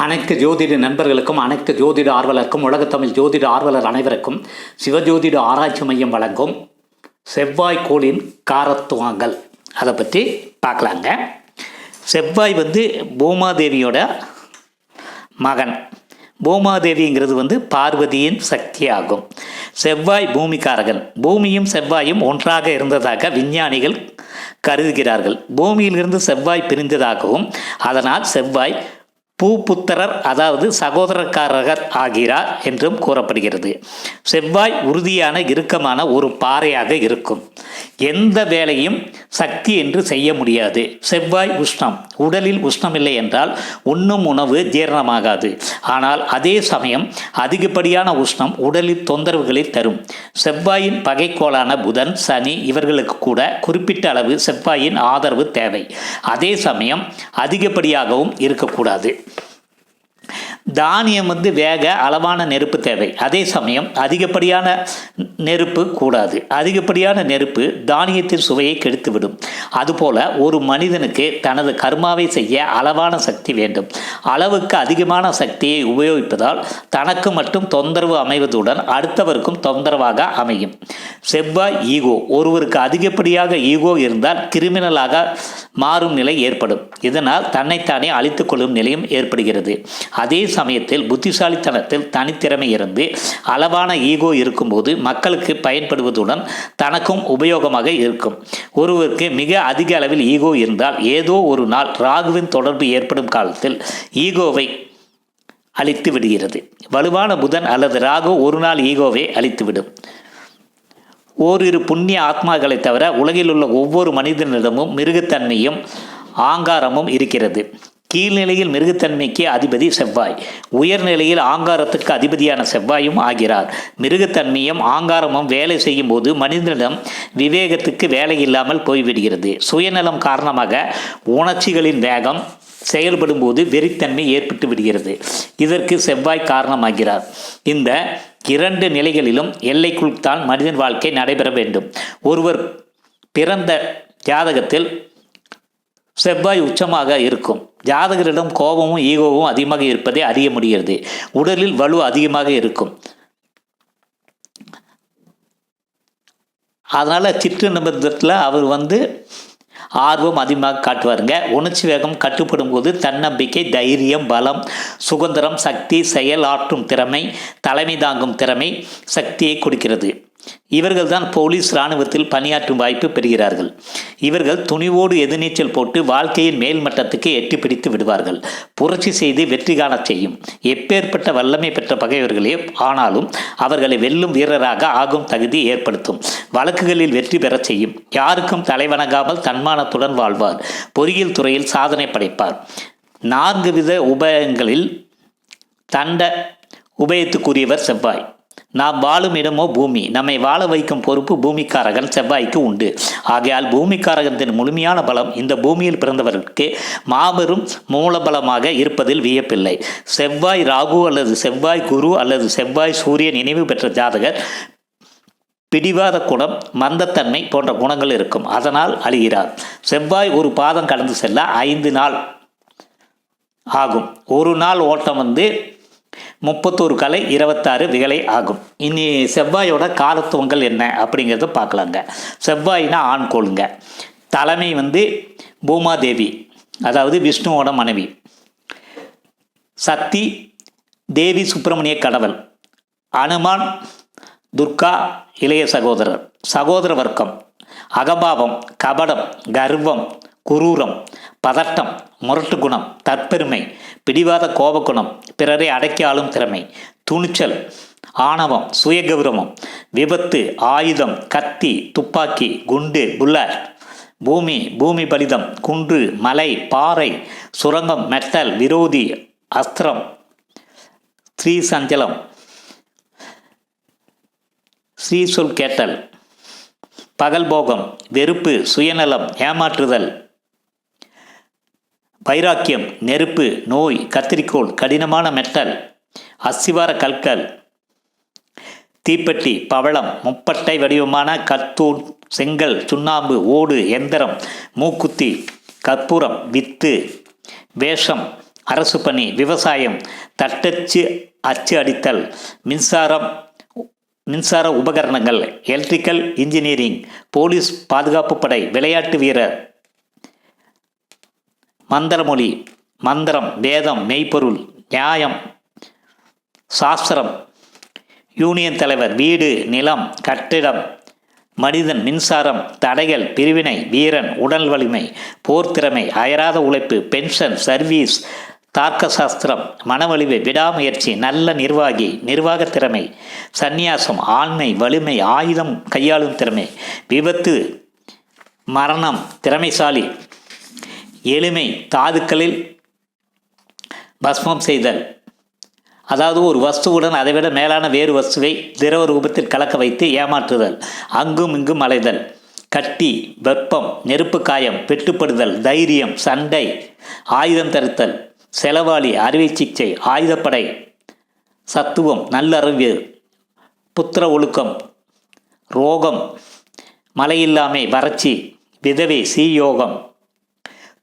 அனைத்து ஜோதிட நண்பர்களுக்கும் அனைத்து ஜோதிட ஆர்வலருக்கும் உலகத்தமிழ் ஜோதிட ஆர்வலர் அனைவருக்கும் சிவஜோதிட ஆராய்ச்சி மையம் வழங்கும் செவ்வாய்க்கோளின் காரத்துவங்கள் அதை பற்றி பார்க்கலாங்க. செவ்வாய் பூமாதேவியோட மகன். பூமாதேவிங்கிறது பார்வதியின் சக்தி ஆகும். செவ்வாய் பூமிக்காரகன். பூமியும் செவ்வாயும் ஒன்றாக இருந்ததாக விஞ்ஞானிகள் கருதுகிறார்கள். பூமியிலிருந்து செவ்வாய் பிரிந்ததாகவும் அதனால் செவ்வாய் பூப்புத்திரர் அதாவது சகோதரக்காரர் ஆகிறார் என்றும் கூறப்படுகிறது. செவ்வாய் உறுதியான இறுக்கமான ஒரு பாறையாக இருக்கும். எந்த வேலையும் சக்தி என்று செய்ய முடியாது. செவ்வாய் உஷ்ணம். உடலில் உஷ்ணமில்லை என்றால் உண்ணும் உணவு ஜீரணமாகாது. ஆனால் அதே சமயம் அதிகப்படியான உஷ்ணம் உடலில் தொந்தரவுகளை தரும். செவ்வாயின் பகைக்கோளான புதன், சனி இவர்களுக்கு கூட குறிப்பிட்ட அளவு செவ்வாயின் ஆதரவு தேவை. அதே சமயம் அதிகப்படியாகவும் இருக்கக்கூடாது. தானியம் வேக அளவான நெருப்பு தேவை. அதே சமயம் அதிகப்படியான நெருப்பு கூடாது. அதிகப்படியான நெருப்பு தானியத்தின் சுவையை கெடுத்துவிடும். அதுபோல ஒரு மனிதனுக்கு தனது கர்மாவை செய்ய அளவான சக்தி வேண்டும். அளவுக்கு அதிகமான சக்தியை உபயோகிப்பதால் தனக்கு மட்டும் தொந்தரவு அமைவதுடன் அடுத்தவருக்கும் தொந்தரவாக அமையும். செவ்வாய் ஈகோ. ஒருவருக்கு அதிகப்படியாக ஈகோ இருந்தால் கிரிமினலாக மாறும் நிலை ஏற்படும். இதனால் தன்னைத்தானே அழித்துக் கொள்ளும் நிலையும் ஏற்படுகிறது. அதே சமயத்தில் புத்திசாலித்தனத்தில் தனித்திறமை இருந்து அளவான ஈகோ இருக்கும்போது மக்களுக்கு பயன்படுவதுடன் தனக்கும் உபயோகமாக இருக்கும். ஒருவருக்கு மிக அதிக அளவில் ஈகோ இருந்தால் ஏதோ ஒரு நாள் ராகுவின் தொடர்பு ஏற்படும் காலத்தில் ஈகோவை அழித்து விடுகிறது. வலுவான புதன் அல்லது ராகு ஒரு நாள் ஈகோவை அழித்துவிடும். ஓரிரு புண்ணிய ஆத்மாக்களை தவிர உலகில் உள்ள ஒவ்வொரு மனிதனிடமும் மிருகத்தன்மையும் ஆங்காரமும் இருக்கிறது. கீழ்நிலையில் மிருகத்தன்மைக்கு அதிபதி செவ்வாய், உயர்நிலையில் ஆங்காரத்துக்கு அதிபதியான செவ்வாயும் ஆகிறார். மிருகத்தன்மையும் ஆங்காரமும் வேலை செய்யும் போது மனிதனிடம் விவேகத்துக்கு வேலை இல்லாமல் போய்விடுகிறது. சுயநலம் காரணமாக உணர்ச்சிகளின் வேகம் செயல்படும் போது வெறித்தன்மை ஏற்பட்டு விடுகிறது. இதற்கு செவ்வாய் காரணமாகிறார். இந்த இரண்டு நிலைகளிலும் எல்லைக்குள் தான் மனிதன் வாழ்க்கை நடைபெற வேண்டும். ஒருவர் பிறந்த ஜாதகத்தில் செவ்வாய் உச்சமாக இருக்கும் ஜாதகரிடம் கோபமும் ஈகோவும் அதிகமாக இருப்பதை அறிய முடிகிறது. உடலில் வலு அதிகமாக இருக்கும். அதனால் சிற்று நிமிடத்தில் அவர் ஆர்வம் அதிகமாக காட்டுவாருங்க. உணர்ச்சி வேகம் கட்டுப்படும் போது தன்னம்பிக்கை, தைரியம், பலம், சுதந்திரம், சக்தி, செயலாற்றும் திறமை, தலைமை தாங்கும் திறமை சக்தியை கொடுக்கிறது. இவர்கள் தான் போலீஸ் இராணுவத்தில் பணியாற்றும் வாய்ப்பு பெறுகிறார்கள். இவர்கள் துணிவோடு எதிர்நீச்சல் போட்டு வாழ்க்கையின் மேல் மட்டத்துக்கு எட்டி பிடித்து விடுவார்கள். புரட்சி செய்து வெற்றி காணச் செய்யும். எப்பேற்பட்ட வல்லமை பெற்ற பகைவர்களே ஆனாலும் அவர்களை வெல்லும் வீரராக ஆகும் தகுதி ஏற்படுத்தும். வழக்குகளில் வெற்றி பெறச் செய்யும். யாருக்கும் தலைவணங்காமல் தன்மானத்துடன் வாழ்வார். பொறியியல் துறையில் சாதனை படைப்பார். 4 வித உபயங்களில் தண்ட உபயத்துக்குரியவர் செவ்வாய். நாம் வாழும் இடமோ பூமி. நம்மை வாழ வைக்கும் பொறுப்பு பூமிக்காரகன் செவ்வாய்க்கு உண்டு. ஆகையால் பூமிக்காரகத்தின் முழுமையான பலம் இந்த பூமியில் பிறந்தவர்களுக்கு மாபெரும் மூலபலமாக இருப்பதில் வியப்பில்லை. செவ்வாய் ராகு அல்லது செவ்வாய் குரு அல்லது செவ்வாய் சூரியன் இணைவு பெற்ற ஜாதகர் பிடிவாத குணம், மந்தத்தன்மை போன்ற குணங்கள் இருக்கும். அதனால் அழிகிறார். செவ்வாய் ஒரு பாதம் கடந்து செல்ல 5 நாள் ஆகும். ஒரு நாள் ஓட்டம் 31 கலை 26 விகலை ஆகும். இனி செவ்வாயோட காலத்துவங்கள் என்ன அப்படிங்கிறத பார்க்கலாங்க. செவ்வாய்னா ஆண்கோளுங்க. தலைமை பூமாதேவி, அதாவது விஷ்ணுவோட மனைவி. சக்தி தேவி சுப்பிரமணிய கடவுள். அனுமான் துர்கா இளைய சகோதரர். சகோதர வர்க்கம். அகபாவம், கபடம், கர்வம், குரூரம், பதட்டம், முரட்டு குணம், தற்பெருமை, பிடிவாத கோபக்குணம், பிறரை அடக்கி ஆளும் திறமை, துணிச்சல், ஆணவம், சுயகௌரவம், விபத்து, ஆயுதம், கத்தி, துப்பாக்கி, குண்டு, புல்லட், பூமி பலிதம், குன்று, மலை, பாறை, சுரங்கம், மெட்டல், விரோதி, அஸ்திரம், ஸ்ரீசஞ்சலம், ஸ்ரீசொல் கேட்டல், பகல்போகம், வெறுப்பு, சுயநலம், ஏமாற்றுதல், வைராக்கியம், நெருப்பு, நோய், கத்திரிக்கோள், கடினமான மெட்டல், அஸ்திவார கற்கள், தீப்பெட்டி, பவளம், முப்பட்டை வடிவமான கத்தூண், செங்கல், சுண்ணாம்பு, ஓடு, எந்திரம், மூக்குத்தி, கற்பூரம், வித்து, வேஷம், அரசு பணி, விவசாயம், தட்டச்சு அச்சு அடித்தல், மின்சார உபகரணங்கள், எலக்ட்ரிக்கல் இன்ஜினியரிங், போலீஸ் பாதுகாப்பு படை, விளையாட்டு வீரர், மந்திரமொழி, மந்திரம், வேதம், மெய்ப்பொருள், நியாயம், சாஸ்திரம், யூனியன் தலைவர், வீடு, நிலம், கட்டிடம், மனிதன், மின்சாரம், தடைகள், பிரிவினை, வீரன், உடல் வலிமை, போர் திறமை, அயராத உழைப்பு, பென்ஷன், சர்வீஸ், தார்க்க சாஸ்திரம், மனவலிமை, விடாமுயற்சி, நல்ல நிர்வாகி, நிர்வாக திறமை, சந்நியாசம், ஆண்மை, வலிமை, ஆயுதம் கையாளும் திறமை, விபத்து, மரணம், திறமைசாலி, எளிமை, தாதுக்களில் பஸ்மம் செய்தல், அதாவது ஒரு வஸ்துவுடன் அதைவிட மேலான வேறு வஸ்துவை திரவ ரூபத்தில் கலக்க வைத்து ஏமாற்றுதல், அங்கும் இங்கும் அலைதல், கட்டி, வெப்பம், நெருப்பு காயம், வெட்டுப்படுதல், தைரியம், சண்டை, ஆயுதம் தரித்தல், செலவாளி, அறுவை சிகிச்சை, ஆயுதப்படை, சத்துவம், நல்லறிவு, புத்திர ஒழுக்கம், ரோகம், மழையில்லாமை, வறட்சி, விதவை, சீயோகம்,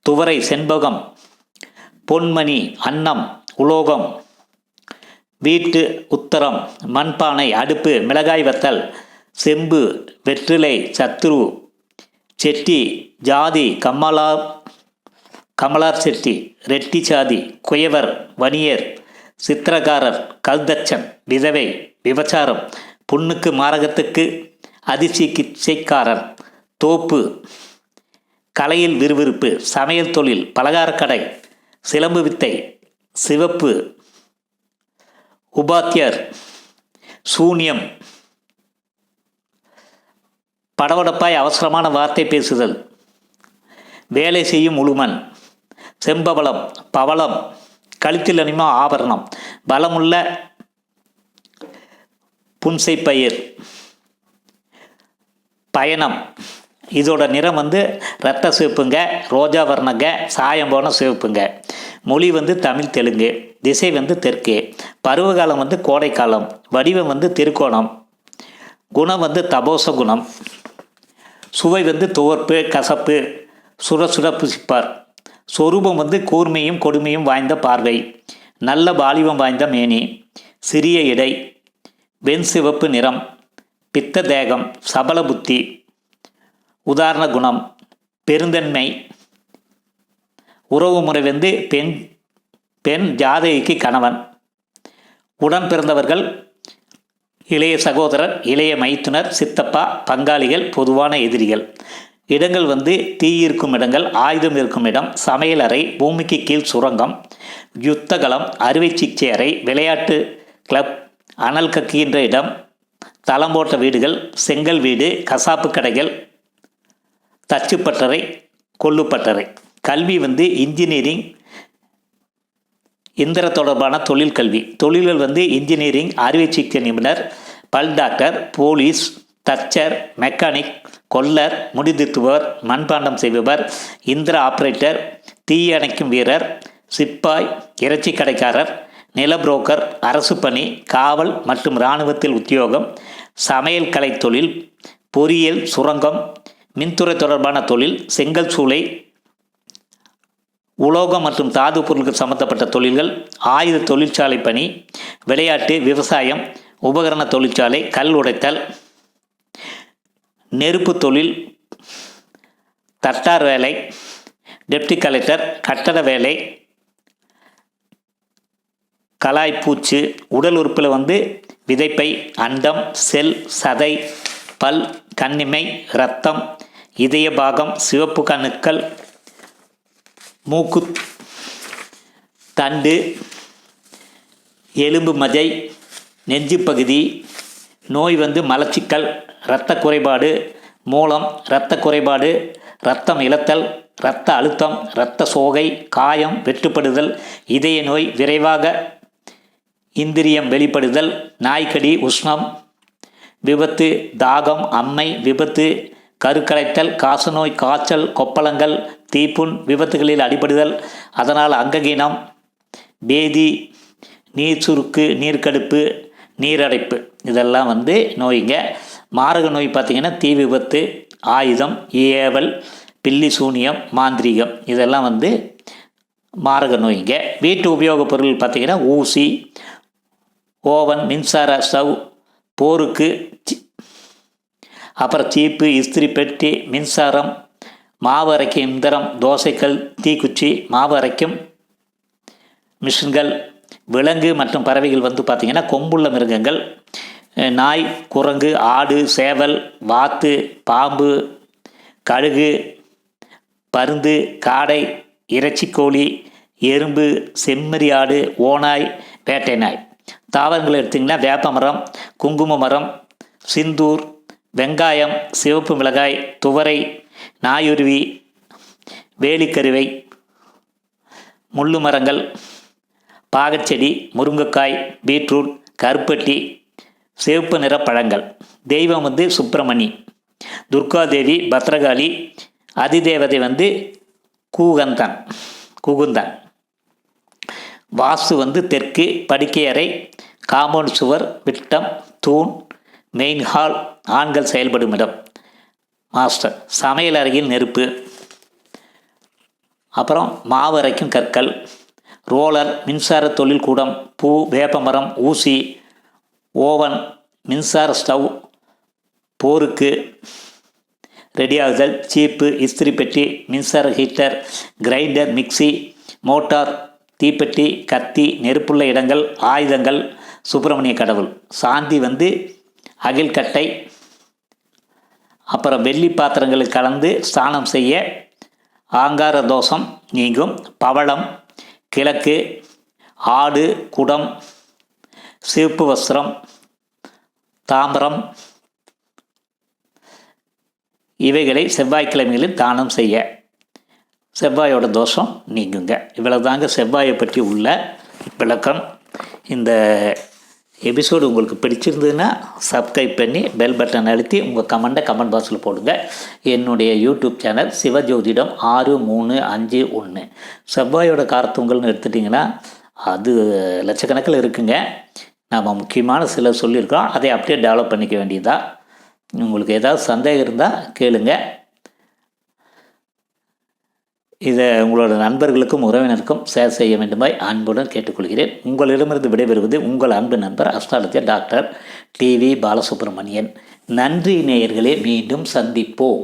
துவரை, செண்பகம், பொன்மணி, அன்னம், உலோகம், வீட்டு, உத்தரம், மண்பானை, அடுப்பு, மிளகாய் வத்தல், செம்பு, வெற்றிலை, சத்ரு, செட்டி, ஜாதி, கமலார் செட்டி, ரெட்டி சாதி, குயவர், வணியர், சித்திரக்காரர், கல்தச்சன், விதவை, விபச்சாரம், புண்ணுக்கு மாரகத்துக்கு அதிசிகிச்சைக்காரர், தோப்பு, கலையில் விறுவிறுப்பு, சமையல் தொழில், பலகாரக்கடை, சிலம்பு வித்தை, சிவப்பு, உபாத்தியர், சூன்யம், படவடப்பாய் அவசரமான வார்த்தை பேசுதல், வேலை செய்யும் உழுமன், செம்பவளம், பவளம், கழுத்தில் அணிமா ஆபரணம், பலமுள்ள புன்சைப்பயிர், பயணம், இதோட நிறம் இரத்த சிவப்புங்க, ரோஜா வர்ணங்க, சாயம் போன சிவப்புங்க. மொழி தமிழ் தெலுங்கு, திசை தெற்கு, பருவகாலம் கோடைக்காலம், வடிவம் திருக்கோணம், குணம் தபோச குணம், சுவை துவர்ப்பு, கசப்பு, சுர புசிப்பார், சொரூபம் கூர்மையும் கொடுமையும் வாய்ந்த பார்வை, நல்ல பாலிவம் வாய்ந்த மேனி, சிறிய இடை, வெண் சிவப்பு நிறம், பித்த தேகம், சபல புத்தி, உதாரண குணம், பெருந்தன்மை, உறவு முறை பெண் ஜாதகிக்கு கணவன், உடன் பிறந்தவர்கள், இளைய சகோதரர், இளைய மைத்துனர், சித்தப்பா, பங்காளிகள், பொதுவான எதிரிகள். இடங்கள் தீ இருக்கும் இடங்கள், ஆயுதம் இருக்கும் இடம், சமையல் அறை, பூமிக்கு கீழ் சுரங்கம், யுத்தகலம், அறுவை சிகிச்சை அறை, விளையாட்டு கிளப், அனல் கக்குகின்ற இடம், தளம் போட்ட வீடுகள், செங்கல் வீடு, கசாப்பு கடைகள், தச்சுப்பட்டறை, கொல்லுப்பட்டறை. கல்வி இன்ஜினியரிங், இந்திர தொடர்பான தொழில் கல்வி. தொழில்கள் இன்ஜினியரிங், அறுவை சிகிச்சை நிபுணர், பல் டாக்டர், போலீஸ், தச்சர், மெக்கானிக், கொல்லர், முடிதிருத்துபவர், மண்பாண்டம் செய்பவர், இந்திர ஆப்ரேட்டர், தீய அணைக்கும் வீரர், சிப்பாய், இறைச்சி கடைக்காரர், நில புரோக்கர், அரசு பணி, காவல் மற்றும் இராணுவத்தில் உத்தியோகம், சமையல் கலை தொழில், பொறியியல், சுரங்கம், மின்துறை தொடர்பான தொழில், செங்கல் சூளை, உலோகம் மற்றும் தாது பொருட்கள் சம்பந்தப்பட்ட தொழில்கள், ஆயுத தொழிற்சாலை பணி, விளையாட்டு, விவசாயம், உபகரண தொழிற்சாலை, கல் உடைத்தல், நெருப்பு தொழில், தட்டார் வேலை, டெப்டி கலெக்டர், கட்டட வேலை, கலாய்ப்பூச்சு. உடல் உறுப்பில் விதைப்பை, அண்டம், செல், சதை, பல், கண்ணிமை, இரத்தம், இதய பாகம், சிவப்பு கணுக்கள், மூக்கு தண்டு, எலும்பு மஜை, நெஞ்சு பகுதி. நோய் மலச்சிக்கல், இரத்த குறைபாடு, மூலம், இரத்த குறைபாடு, இரத்தம் இழத்தல், இரத்த அழுத்தம், இரத்த சோகை, காயம், வெட்டுப்படுதல், இதய நோய், விரைவாக இந்திரியம் வெளிப்படுதல், நாய்க்கடி, உஷ்ணம், விபத்து, தாகம், அம்மை, விபத்து, கருக்கலைத்தல், காசநோய், காய்ச்சல், கொப்பளங்கள், தீப்புண், விபத்துகளில் அடிபடுதல், அதனால் அங்ககீனம், பேதி, நீர் சுருக்கு, நீர்க்கடுப்பு, நீரடைப்பு. இதெல்லாம் நோய்ங்க. மாரக நோய் பார்த்திங்கன்னா தீ விபத்து, ஆயுதம், ஏவல், பில்லி சூனியம், மாந்திரீகம். இதெல்லாம் மாரக நோய்ங்க. வீட்டு உபயோகப் பொருள் பார்த்திங்கன்னா ஊசி, ஓவன், மின்சார ஸ்டவ், போருக்கு, அப்புறம் சீப்பு, இஸ்திரி பெட்டி, மின்சாரம், மாவு அரைக்கும் இயந்திரம், தோசைக்கல், தீக்குச்சி, மாவு அரைக்கும் மிஷின்கள். விலங்கு மற்றும் பறவைகள் வந்து பார்த்திங்கன்னா கொம்புள்ள மிருகங்கள், நாய், குரங்கு, ஆடு, சேவல், வாத்து, பாம்பு, கழுகு, பருந்து, காடை, இறைச்சிக்கோழி, எறும்பு, செம்மறி ஆடு, ஓநாய், வேட்டை நாய். தாவரங்கள் எடுத்திங்கன்னா வேப்ப மரம், குங்கும மரம், சிந்தூர், வெங்காயம், சிவப்பு மிளகாய், துவரை, நாயுருவி, வேலிக்கருவை, முள்ளு மரங்கள், பாகச்செடி, முருங்கைக்காய், பீட்ரூட், கருப்பட்டி, சிவப்பு நிற பழங்கள். தெய்வம் வந்து சுப்பிரமணி, துர்காதேவி, பத்ரகாளி, அதிதேவதை வந்து கூகுந்தன். வாஸ்து வந்து தெற்கு, படுக்கை அறை, காம்பவுண்ட் சுவர், விட்டம், தூண், மெயின் ஹால், ஆண்கள் செயல்படும் இடம். மாஸ்டர் சமையல் அறையில் நெருப்பு, அப்புறம் மாவு அரைக்கும் கற்கள், ரோலர், மின்சார தொழில் கூடம், பூ, வேப்பமரம், ஊசி, ஓவன், மின்சார ஸ்டவ், போருக்கு ரெடியாகுதல், சீப்பு, இஸ்திரி பெட்டி, மின்சார ஹீட்டர், கிரைண்டர், மிக்சி, மோட்டார், தீப்பெட்டி, கத்தி, நெருப்புள்ள இடங்கள், ஆயுதங்கள், சுப்பிரமணிய கடவுள். சாந்தி வந்து அகில்கட்டை, அப்புறம் வெள்ளி பாத்திரங்களுக்கு கலந்து ஸ்நானம் செய்ய ஆங்கார தோஷம் நீங்கும். பவளம், கிழக்கு, ஆடு, குடம், சிவப்பு வஸ்திரம், தாமிரம் இவைகளை செவ்வாய்க்கிழமைகளில் தானம் செய்ய செவ்வாயோட தோஷம் நீங்குங்க. இவ்வளவுதாங்க செவ்வாயை பற்றி உள்ள விளக்கம். இந்த எபிசோடு உங்களுக்கு பிடிச்சிருந்ததுன்னா சப்ஸ்கிரைப் பண்ணி பெல் பட்டன் அழுத்தி உங்கள் கமெண்ட் பாக்ஸில் போடுங்க. என்னுடைய யூடியூப் சேனல் சிவஜோதிடம் 6351. செவ்வாயோட காரத்துவங்கள்னு எடுத்துட்டிங்கன்னா அது லட்சக்கணக்கில் இருக்குங்க. நாம் முக்கியமான சில சொல்லியிருக்கோம், அதை அப்படியே டெவலப் பண்ணிக்க வேண்டியதாக. உங்களுக்கு ஏதாவது சந்தேகம் இருந்தால் கேளுங்க. இதை உங்களோட நண்பர்களுக்கும் உறவினருக்கும் ஷேர் செய்ய வேண்டுமாய் அன்புடன் கேட்டுக்கொள்கிறேன். உங்களிடமிருந்து விடைபெறுவது உங்கள் அன்பு நண்பர் அஸ்ட்ராலஜர் டாக்டர் டிவி பாலசுப்ரமணியன். நன்றி நேயர்களே, மீண்டும் சந்திப்போம்.